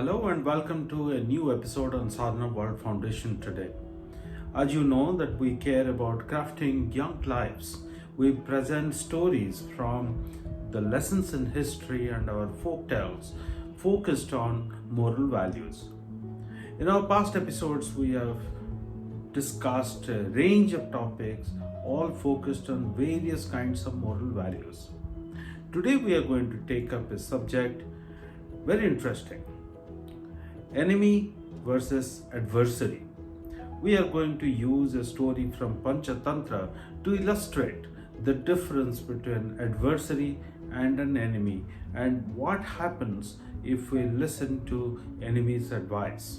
Hello and welcome to a new episode on Sadhana World Foundation today. As you know that we care about crafting young lives, we present stories from the lessons in history and our folk tales focused on moral values. In our past episodes, we have discussed a range of topics all focused on various kinds of moral values. Today we are going to take up a subject very interesting: enemy versus adversary. We are going to use a story from Panchatantra to illustrate the difference between adversary and an enemy and what happens if we listen to enemy's advice.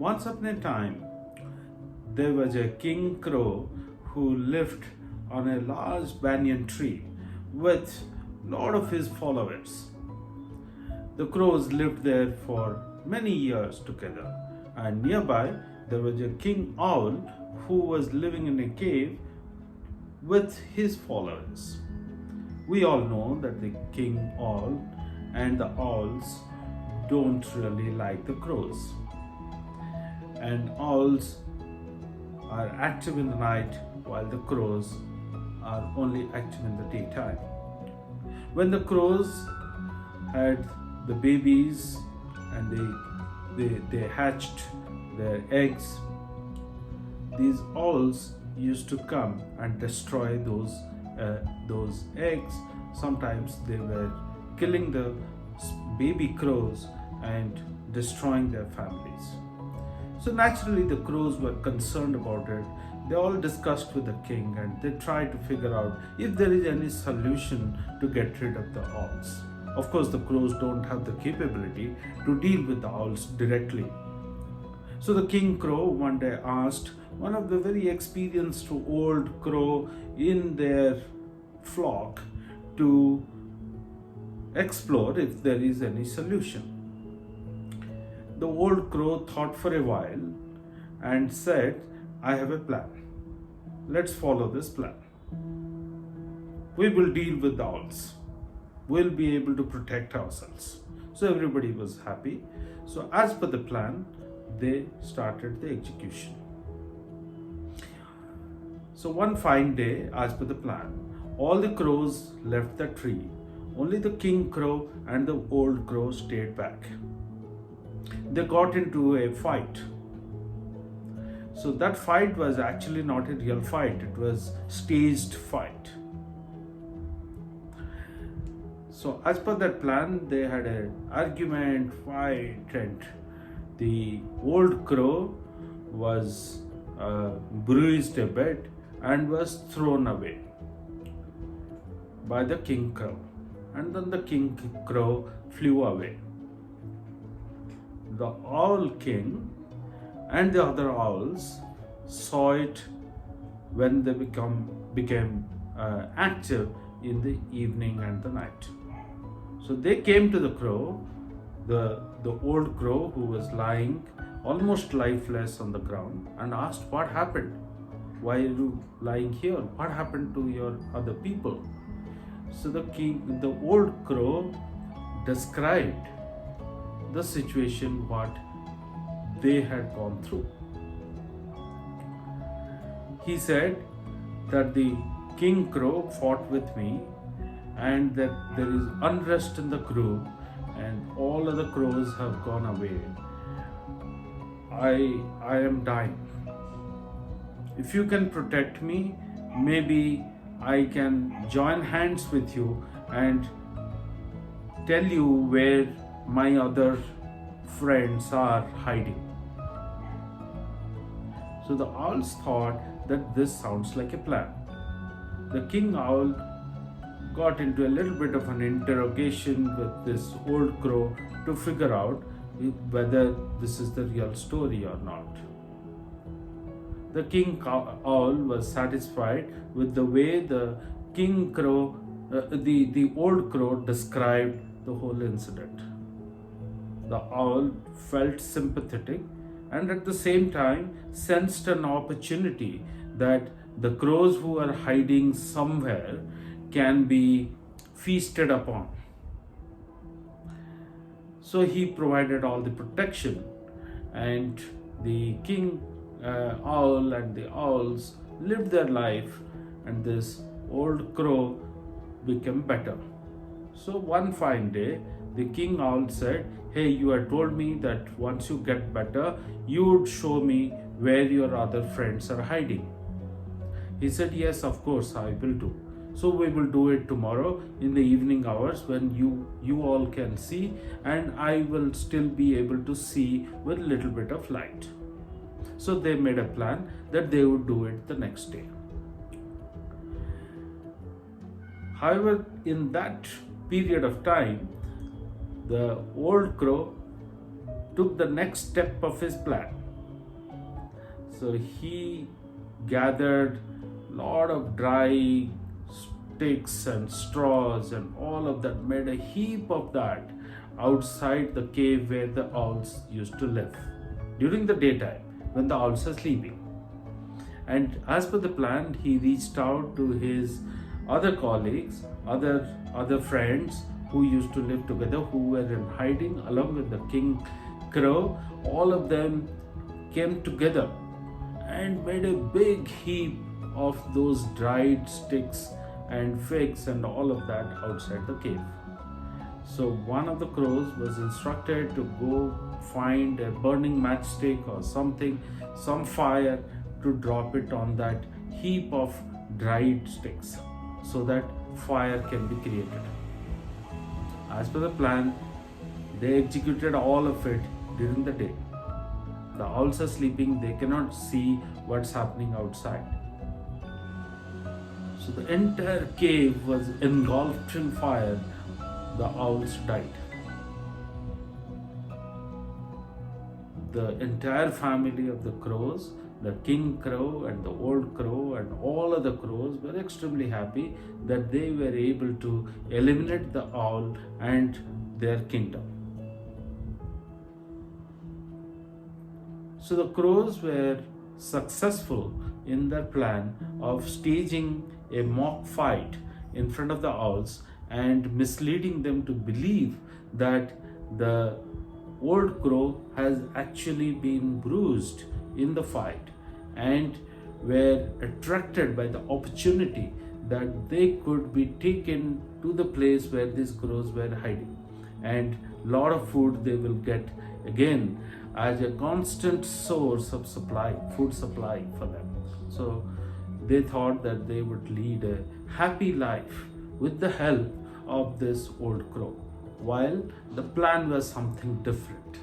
Once upon a time, there was a king crow who lived on a large banyan tree with a lot of his followers. The crows lived there for many years together, and nearby there was a king owl who was living in a cave with his followers. We all know that the king owl and the owls don't really like the crows, and owls are active in the night while the crows are only active in the daytime. When the crows had the babies and they hatched their eggs, these owls used to come and destroy those eggs. Sometimes they were killing the baby crows and destroying their families. So naturally the crows were concerned about it. They all discussed with the king and they tried to figure out if there is any solution to get rid of the owls. Of course, the crows don't have the capability to deal with the owls directly. So the king crow one day asked one of the very experienced old crow in their flock to explore if there is any solution. The old crow thought for a while and said, "I have a plan. Let's follow this plan. We will deal with the owls. We'll be able to protect ourselves." So everybody was happy. So as per the plan, they started the execution. So one fine day, as per the plan, all the crows left the tree. Only the king crow and the old crow stayed back. They got into a fight. So that fight was actually not a real fight. It was staged fight. So as per that plan, they had an argument, fight, and the old crow was bruised a bit and was thrown away by the king crow. And then the king crow flew away. The owl king and the other owls saw it when they became active in the evening and the night. So they came to the crow, the old crow who was lying almost lifeless on the ground, and asked, "What happened? Why are you lying here? What happened to your other people?" So the old crow described the situation, what they had gone through. He said that the king crow fought with me and that there is unrest in the group and all other crows have gone away. I am dying. If you can protect me, maybe I can join hands with you and tell you where my other friends are hiding. So the owls thought that this sounds like a plan. The king owl got into a little bit of an interrogation with this old crow to figure out whether this is the real story or not. The king owl was satisfied with the way the old crow described the whole incident. The owl felt sympathetic and at the same time sensed an opportunity that the crows who are hiding somewhere can be feasted upon. So he provided all the protection, and the king owl and the owls lived their life, and this old crow became better. So one fine day, the king owl said, "Hey, you had told me that once you get better, you would show me where your other friends are hiding." He said, "Yes, of course, I will do. So we will do it tomorrow in the evening hours when you all can see, and I will still be able to see with little bit of light." So they made a plan that they would do it the next day. However, in that period of time, the old crow took the next step of his plan. So he gathered a lot of dry sticks and straws and all of that, made a heap of that outside the cave where the owls used to live during the daytime when the owls are sleeping. And as per the plan, he reached out to his other colleagues, other friends who used to live together, who were in hiding along with the king crow. All of them came together and made a big heap of those dried sticks and figs and all of that outside the cave. So one of the crows was instructed to go find a burning matchstick or something, some fire, to drop it on that heap of dried sticks so that fire can be created. As per the plan, they executed all of it during the day. The owls are sleeping, they cannot see what's happening outside. So the entire cave was engulfed in fire. The owls died. The entire family of the crows, the king crow and the old crow and all other crows, were extremely happy that they were able to eliminate the owl and their kingdom. So the crows were successful in their plan of staging a mock fight in front of the owls and misleading them to believe that the old crow has actually been bruised in the fight, and were attracted by the opportunity that they could be taken to the place where these crows were hiding, and lot of food they will get again as a constant source of food supply for them. So they thought that they would lead a happy life with the help of this old crow, while the plan was something different,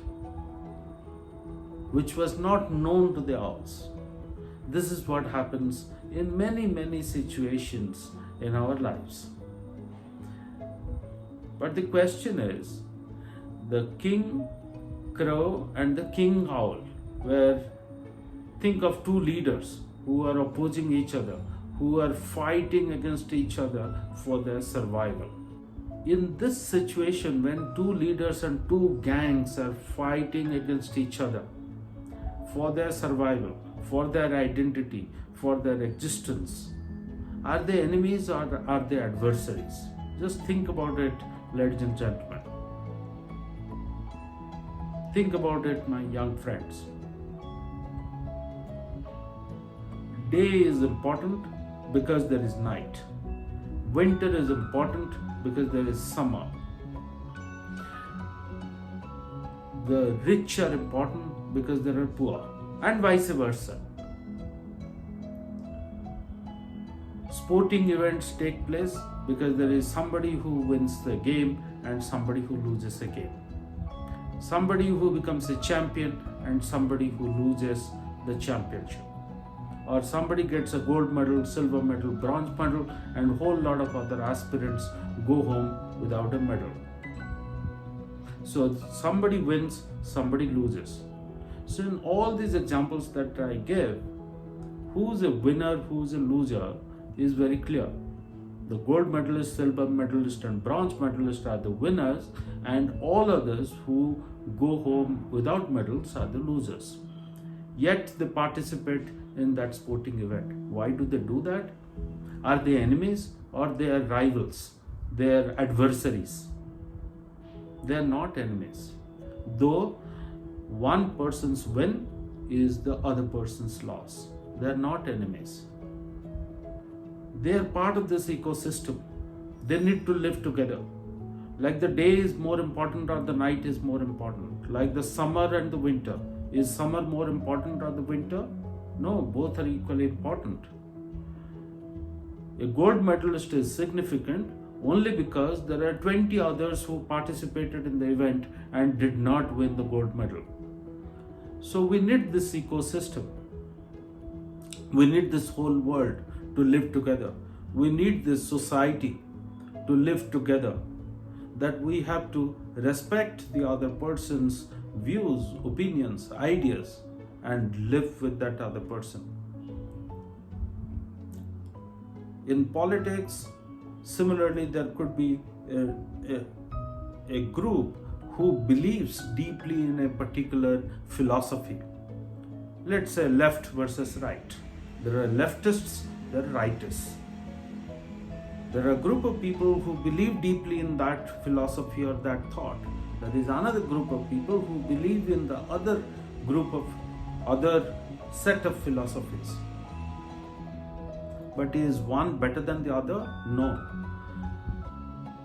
which was not known to the owls. This is what happens in many situations in our lives. But the question is, the king crow and the king owl think of two leaders who are opposing each other, who are fighting against each other for their survival. In this situation, when two leaders and two gangs are fighting against each other for their survival, for their identity, for their existence, are they enemies or are they adversaries? Just think about it, ladies and gentlemen. Think about it, my young friends. Day is important because there is night. Winter is important because there is summer. The rich are important because there are poor, and vice versa. Sporting events take place because there is somebody who wins the game and somebody who loses a game. Somebody who becomes a champion and somebody who loses the championship. Or somebody gets a gold medal, silver medal, bronze medal, and a whole lot of other aspirants go home without a medal. So somebody wins, somebody loses. So in all these examples that I give, who's a winner, who's a loser is very clear. The gold medalist, silver medalist, and bronze medalist are the winners, and all others who go home without medals are the losers. Yet they participate in that sporting event. Why do they do that? Are they enemies or they are rivals? They are adversaries. They are not enemies. though one person's win is the other person's loss. They are not enemies. They are part of this ecosystem. They need to live together. Like the day is more important or the night is more important. Like the summer and the winter. Is summer more important or the winter? No, both are equally important. A gold medalist is significant only because there are 20 others who participated in the event and did not win the gold medal. So we need this ecosystem. We need this whole world to live together. We need this society to live together. That we have to respect the other person's views, opinions, ideas, and live with that other person. In politics, similarly, there could be a group who believes deeply in a particular philosophy. Let's say left versus right. There are leftists, there are rightists. There are a group of people who believe deeply in that philosophy or that thought. There is another group of people who believe in the other set of philosophies. But is one better than the other? No.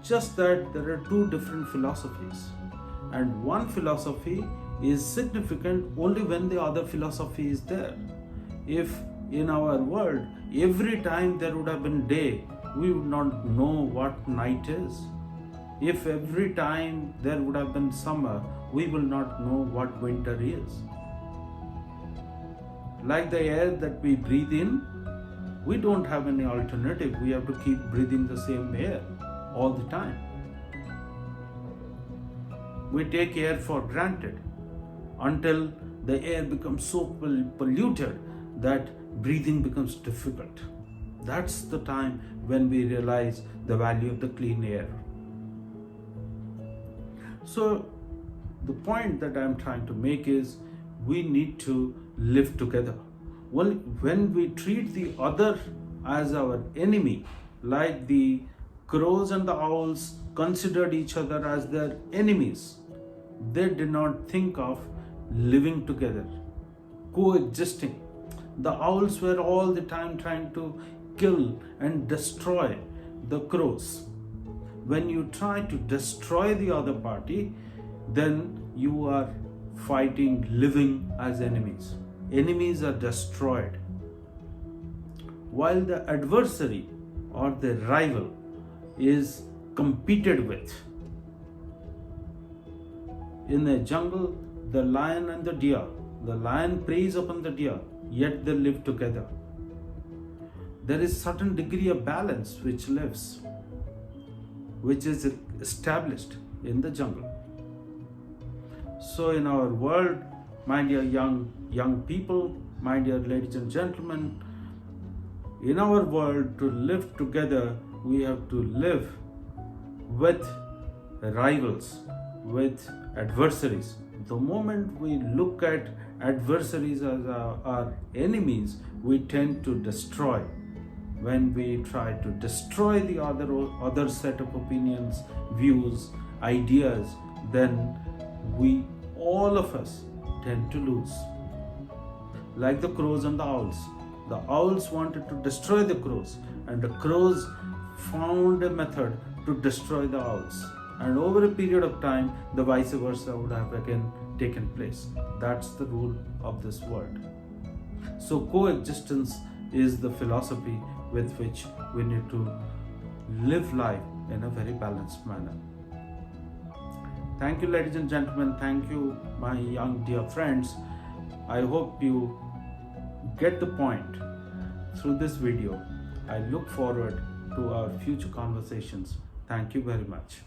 Just that there are two different philosophies. And one philosophy is significant only when the other philosophy is there. If in our world, every time there would have been day, we would not know what night is. If every time there would have been summer, we will not know what winter is. Like the air that we breathe in, we don't have any alternative. We have to keep breathing the same air all the time. We take air for granted until the air becomes so polluted that breathing becomes difficult. That's the time when we realize the value of the clean air. So the point that I'm trying to make is we need to live together. Well, when we treat the other as our enemy, like the crows and the owls considered each other as their enemies, they did not think of living together, coexisting. The owls were all the time trying to kill and destroy the crows. When you try to destroy the other party, then you are fighting living as enemies. Enemies are destroyed. While the adversary or the rival is competed with. In a jungle, the lion and the deer. The lion preys upon the deer, yet they live together. There is certain degree of balance which lives, which is established in the jungle. So in our world, my dear young people, my dear ladies and gentlemen, in our world, to live together, we have to live with rivals, with adversaries. The moment we look at adversaries as our enemies, we tend to destroy. When we try to destroy the other set of opinions, views, ideas, then we, all of us, tend to lose. Like the crows and the owls. The owls wanted to destroy the crows, and the crows found a method to destroy the owls. And over a period of time, the vice versa would have again taken place. That's the rule of this world. So coexistence is the philosophy with which we need to live life in a very balanced manner. Thank you, ladies and gentlemen. Thank you, my young dear friends. I hope you get the point through this video. I look forward to our future conversations. Thank you very much.